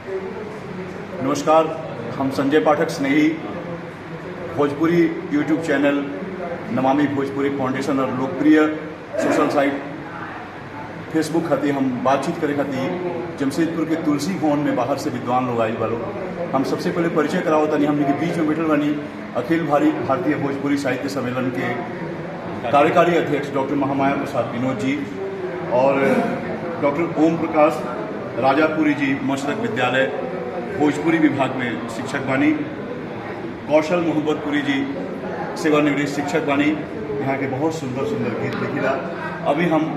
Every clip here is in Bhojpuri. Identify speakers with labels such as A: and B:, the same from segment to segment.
A: नमस्कार, हम संजय पाठक स्नेही Bhojpuri YouTube channel Namami Bhojpuri foundation और लोकप्रिय सोशल साइट फेसबुक खातिर हम बातचीत करे खातिर जमशेदपुर के तुलसी भवन में बाहर से विद्वान लोग आए वालों। हम सबसे पहले परिचय कराओ तनी हमने के बीच में बैठल बानी अखिल भारतीय भोजपुरी साहित्य सम्मेलन के कार्यकारी अध्यक्ष डॉक्टर महामाया प्रसाद विनोद जी और डॉक्टर ओम प्रकाश राजापुरी जी मशरक विद्यालय भोजपुरी विभाग में शिक्षक बानी, कौशल मोहब्बतपुरी जी सेवानिवृत्त शिक्षक बानी। यहाँ के बहुत सुंदर सुंदर गीत लिखिला। अभी हम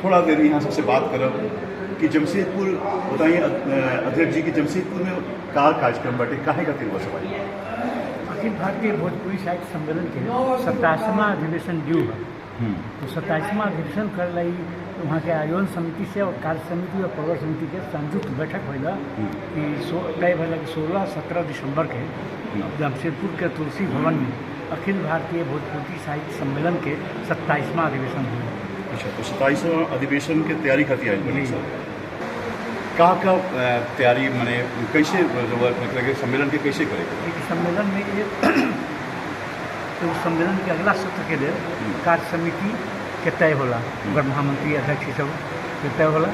A: थोड़ा देर यहाँ सबसे बात करब कि जमशेदपुर बताइए अध्यक्ष जी की जमशेदपुर में कार कार्यक्रम बाटे काहे खातिर हुआ सवाल?
B: अखिल भारतीय भोजपुरी साहित्य सम्मेलन के 27वां अधिवेशन ड्यू है। तो 27वां अधिवेशन कर लाई वहाँ के आयोजन समिति से और कार्य समिति और प्रवर समिति के संयुक्त बैठक होला कि तय भला कि 16-17 दिसंबर के जमशेदपुर के तुलसी भवन में अखिल भारतीय भोजपुरी साहित्य सम्मेलन के 27वां अधिवेशन हुआ।
A: अच्छा, तो 27वां अधिवेशन के तैयारी खातिर आई बनी का तैयारी मैंने कैसे मतलब सम्मेलन के कैसे करेगा?
B: सम्मेलन में तो सम्मेलन के अगला सत्र के लिए कार्य समिति के तय होला, अगर महामंत्री अध्यक्ष सब के तय होला।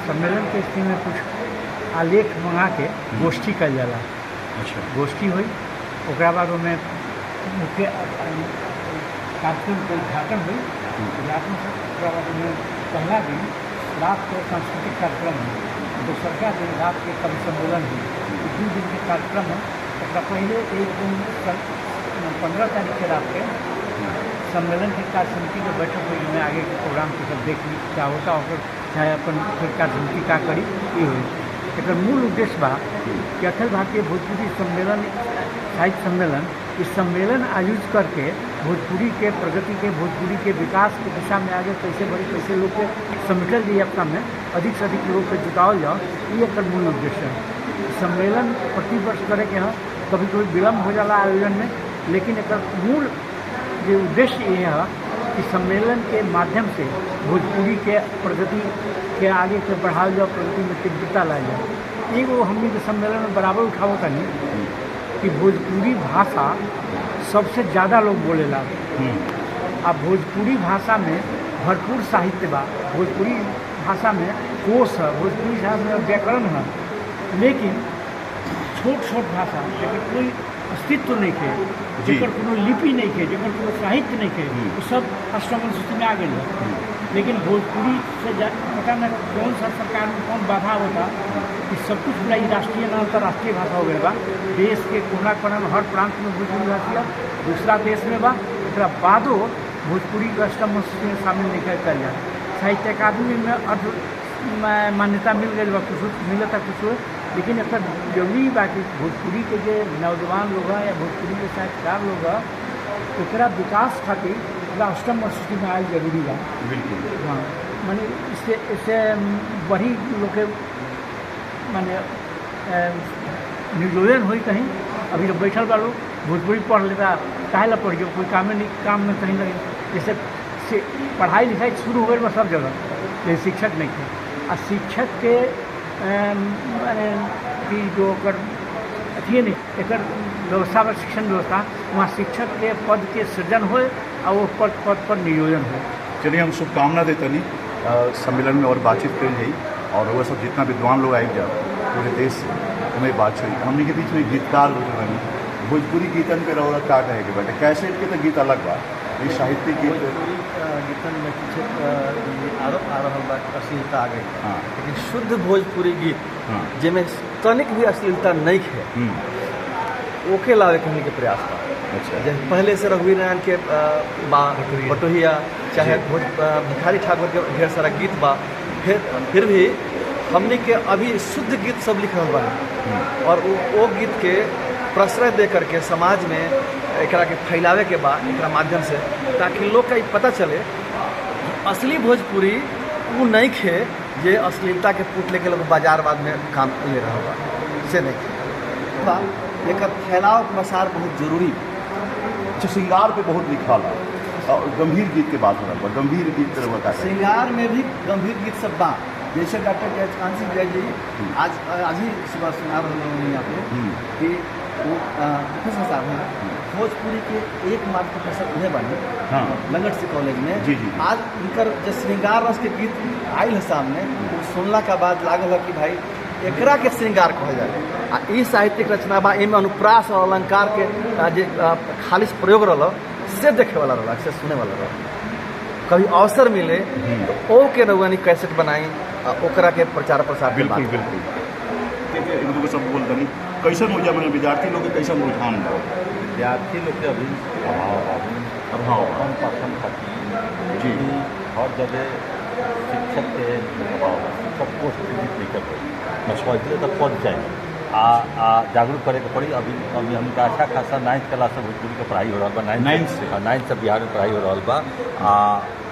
B: सम्मेलन के स्थिति में कुछ आलेख मंगा के गोष्ठी कल जाला।
A: अच्छा,
B: गोष्ठी हुई बाद में मुख्य कार्यक्रम के उद्घाटन हुई। उद्घाटन से में पहला दिन रात को सांस्कृतिक कार्यक्रम हुई, दूसरा दिन रात के कवि सम्मेलन हुई। 2 दिन के कार्यक्रम है। तो पहले एक दिन 15 तारीख के रात के सम्मेलन की कार्य समिति की बैठक हुई, जिसमें आगे के प्रोग्राम के सब देख ली क्या होता और चाहे अपन फिर कार्य समिति क्या करी ये हुई। एक मूल उद्देश्य बा कि अखिल भारतीय भोजपुरी सम्मेलन साहित्य सम्मेलन इस सम्मेलन आयोजित करके भोजपुरी के प्रगति के भोजपुरी के विकास की दिशा में आगे कैसे बढ़ी, कैसे लोग के समेटल जाइए अपना में अधिक से अधिक लोग के जुटावल जाओ, ये एक मूल उद्देश्य है। सम्मेलन प्रति वर्ष करे के हाँ कभी कभी विलम्ब हो जाला आयोजन में, लेकिन एक मूल जो उद्देश्य ये है कि सम्मेलन के माध्यम से भोजपुरी के प्रगति के आगे के बढ़ाल जाओ, प्रगति में तीव्रता ला जाए। एगो हमने के सम्मेलन में बराबर उठाओ तनी कि भोजपुरी भाषा सबसे ज़्यादा लोग बोलेला। अब भोजपुरी भाषा में भरपूर साहित्य बा, भोजपुरी भाषा में कोश है, भोजपुरी भाषा में व्याकरण है, लेकिन छोट छोट भाषा जब कोई अस्तित्व नहीं है, जब कोनो लिपि नहीं है, जब कोनो साहित्य नहीं है, वो सब अष्टम सूची में आ गए। लेकिन भोजपुरी से पता नहीं कौन सा सरकार में कौन बाधा होता कि सब कुछ पूरा राष्ट्रीय न अंतर्राष्ट्रीय भाषा हो गया बा। देश के कोना कोना में हर प्रांत में भोजपुरी भाषा दूसरा देश में बा। एक बादो भोजपुरी को अष्टम सूची में शामिल नहीं कर जाए। साहित्य अकादमी में अर्ध मान्यता मिल गई बा, कुछ मिलता कुछ, लेकिन एक जरूरी बा कि भोजपुरी के जो नौजवान लोग हैं या भोजपुरी के साहित्यकार लोग हैं ओकरा विकास खातिर अष्टम सूची में आयल जरूरी बा।
A: बिल्कुल,
B: हाँ, माने इससे बड़ी लोग के माने नियोजन हुई कहीं। अभी जब बैठल बा लोग भोजपुरी पढ़ लेता काहे ला पढ़िए, कोई काम में कहीं लगे। जैसे पढ़ाई लिखाई शुरू हो गई बा सब जगह, लेकिन शिक्षक नहीं थे। और शिक्षक के माने कि जो अथी नहीं एक व्यवस्था पर शिक्षण व्यवस्था वहाँ शिक्षक के पद के सृजन हो और वो पद पर नियोजन हो।
A: चलिए हम शुभकामना देते नहीं सम्मेलन में और बातचीत कर जाई और वह सब जितना विद्वान लोग आई जाओ पूरे देश से हमें बात हुई। हमने के बीच में गीतकार बनी भोजपुरी गीतन पे रहो क्या कहे के बेटे कैसे के तो गीत अलग बा, ये साहित्य गीत
C: गीतन में पीछे आरोप आ रहा बा अश्लीलता आ गई।
A: हाँ,
C: लेकिन शुद्ध भोजपुरी गीत
A: हाँ,
C: जिसमें तनिक भी अश्लीलता नहीं है ओके लावे कहने के प्रयास बा।
A: अच्छा,
C: जैसे पहले से रघुवीर नारायण के बटोहिया चाहे भिखारी ठाकुर के ढेर सारा गीत बा, फिर भी हमने के अभी शुद्ध गीत सब लिखल बा और वो गीत के प्रश्रय दे करके समाज में एकरा के फैलावे के बाद एक माध्यम से ताकि लोग का पता चले असली भोजपुरी वो नहीं खे ये अश्लीलता के पुतले के लोग बाजारवाद में काम ले रहा होगा से नहीं। एक फैलाव प्रसार बहुत जरूरी।
A: अच्छा, श्रृंगार पे बहुत लिखा ला और गंभीर गीत के बात हो रहा है, गंभीर गीत बता
C: श्रृंगार में भी गंभीर गीत सब बा, जैसे डॉक्टर जयकांत सिंह जय जी आज ही सुबह सुना रहे हैं यहाँ पे कि वो प्रोफेसर साहब हैं भोजपुरी के एकमात्र प्रोफेसर उन्हें बने लंगट से कॉलेज में।
A: जी।
C: आज उनकर जो श्रृंगार रस के गीत आयल है सामने, वो सुनला के बाद लागल है कि भाई एकरा के श्रृंगार कहल जाए। आ ई साहित्यिक रचना बा, एमे अनुप्रास और अलंकार के जे खालिश प्रयोग रहा से देखे वाला रहा, से सुने वाला रहा। कभी अवसर मिले तो ओ के रउआनी कैसेट बनाई, ओकरा के प्रचार प्रसार।
A: बिल्कुल बिल्कुल ठीक है। एक सब बोल दनी कैसन हो जाए मैंने विद्यार्थी लोग के कैसन रुझान बा?
D: विद्यार्थी लोग के अभी अभाव कम पसंद खाती
A: जी।
D: हर जगह शिक्षक के अभाव, शिक्षक पोस्ट विजिट नहीं करते, पहले तो पद चाहिए आ जागरूक करे के पड़ी। अभी हमका अच्छा खासा 9th क्लास से भोजपुरी के पढ़ाई हो रहा बा, 9th से बिहार में पढ़ाई हो रहा बा।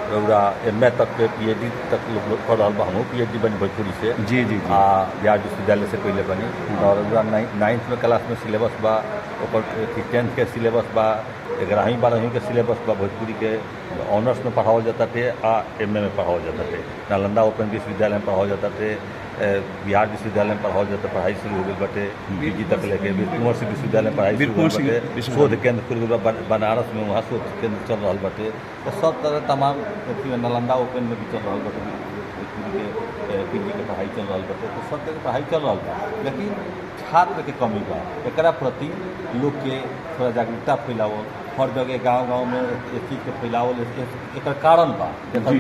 D: रउरा MA तक के PhD तक लोग कर रहा बा। हमहूँ PhD बनी भोजपुरी से।
A: जी।
D: बिहार विश्वविद्यालय से पहले बनी। और रउरा 9th में क्लास में सिलेबस बा, 10th के सिलेबस बा, 11वीं 12वीं के सिलेबस बा भोजपुरी के ऑनर्स में पढ़ाओ जाता थे आ MA में पढ़ाओ जाता थे। नालंदा ओपन विश्वविद्यालय में पढ़ाओ जाता थे, बिहार विश्वविद्यालय में पढ़ाओ जाता, पढ़ाई शुरू हो गई बटे PG तक लेके। वीर विश्वविद्यालय में पढ़ाई शुरू हो गई बटे, शोध केंद्र खुल गई बनारस में, वहाँ शोध केंद्र चल रहा बटे। तो सब तरह तमाम नालंदा ओपन में भी चल रहा बटे, भोजपुरी के PG के पढ़ाई चल रहा बटे। तो सब तरह पढ़ाई चल रहा बा, लेकिन छात्र के कमी बा। एकरा प्रति लोग के थोड़ा जागरूकता फैलाओ, हर जगह गांव में इस चीज़ के फैलावल एक कारण बा,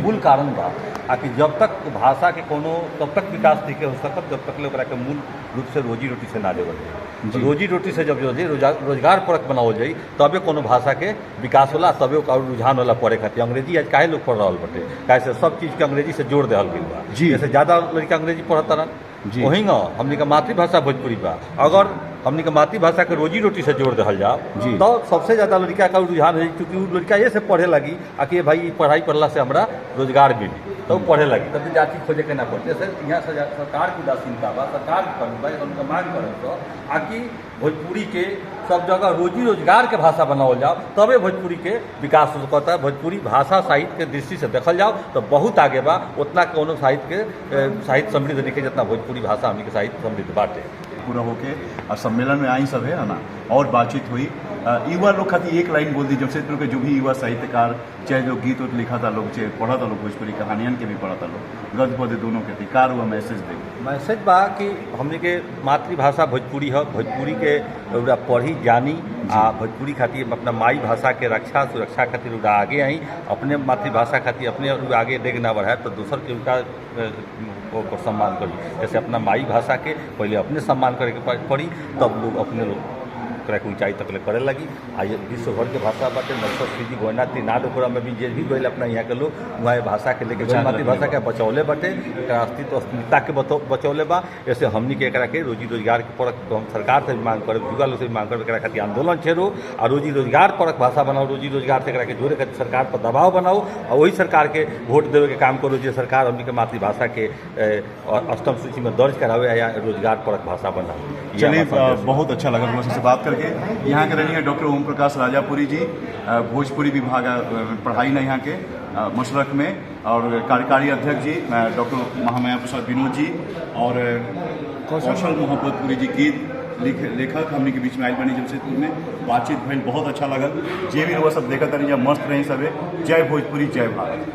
D: मूल कारण बा। आकि जब तक भाषा के कोनो तब तक विकास नहीं हो सकत जब तक लोग के मूल रूप से रोजी रोटी से ना देवल जाए। रोजी रोटी से जब रोजगार परक बनावल जाए तबे कोनो भाषा के विकास होला, तबे रुझान होला पढ़े खातिर। अंग्रेजी आज काहे लोग पढ़ रहा बटे, कैसे सब चीज़ के अंग्रेजी से जोड़ देहल गई बा। जैसे ज़्यादा लड़का अंग्रेजी पढ़ता वही न हमने का मातृभाषा भोजपुरी बा। अगर हमने का मातृभाषा के रोजी रोटी से जोड़ दहल जाओ तो सबसे ज़्यादा लड़का का रुझान है, क्योंकि वो लड़का ये से पढ़े लगी आकि भाई पढ़ाई पढ़ला से हमारा रोजगार मिली तो पढ़े लगी, तब जाति खोजे के ना पड़ते। जैसे यहाँ सरकार की उदासीनता बा, सरकार की कमी बा, उनका मांग करें तो आकि भोजपुरी के सब जगह रोजी रोजगार के भाषा बनावल जाओ, तबे भोजपुरी के विकास हो सकता है। भोजपुरी भाषा साहित्य के दृष्टि से देखल जाओ तो बहुत आगे बा, उतना कोनो साहित्य समृद्ध नहीं जितना भोजपुरी भाषा हमने के साहित्य समृद्ध बाटे।
A: पूरा होके और सम्मेलन में आई सब है ना, और बातचीत हुई। युवा लोग खातिर एक लाइन बोल दी, जमशेदपुर के जो भी युवा साहित्यकार चाहे जो गीत उत लिखा था लोग, चाहे पढ़ा था लोग, भोजपुरी कहानियन के भी पढ़ा था लोग, गद्य पद्य दोनों के थी, कार हुआ मैसेज दे
D: मैसेज बा कि हमने के मातृभाषा भोजपुरी है, भोजपुरी के पढ़ी जानी आ भोजपुरी खातिर अपना माई भाषा के रक्षा सुरक्षा खातिर आगे आई, अपने मातृभाषा खातिर अपने आगे डेग ना बढ़ाए तो दूसर के उनका सम्मान करी। जैसे अपना माई भाषा के पहले अपने सम्मान करे के पड़ी, तब लोग अपने लोग ऊंचाई तक ले करे लगी। आ ये विश्व भर के भाषा बाटे, नक्सल सीधी गोयना तीनाद ओकरा में भी जे भी गए अपना यहाँ के लोग वहाँ भाषा के लेके मातृभाषा के बचौले बाटे, अस्मिता के बचौले बा। जैसे हमनी के एकरा के रोजी रोजगार के परक हम सरकार से भी मांग करे, युवा लोग से भी मांग करे, एकरा खातिर आंदोलन छेड़ो और रोजी रोजगार परक भाषा बनाओ, रोजी रोजगार से एकरा के जोड़े खातिर सरकार पर दबाव बनाओ और वही सरकार के वोट देवे के काम करो, जो सरकार हमनी के मातृभाषा के अष्टम सूची में दर्ज करावे या रोजगार परक भाषा बनाओ।
A: चलिए बहुत अच्छा लगा लोगों से बात करके। यहाँ के रहिए डॉक्टर ओम प्रकाश राजापुरी जी, भोजपुरी विभाग पढ़ाई न यहाँ के मशरक में, और कार्यकारी अध्यक्ष जी डॉक्टर महामाया प्रसाद विनोद जी और कौशल मोहब्बतपुरी जी गीत लेखक हमने के बीच में आयल बनी जमशेदपुर में। बातचीत भइल बहुत अच्छा लगल, जे भी वो सब देखा तरी मस्त रही सबे। जय भोजपुरी, जय भारत।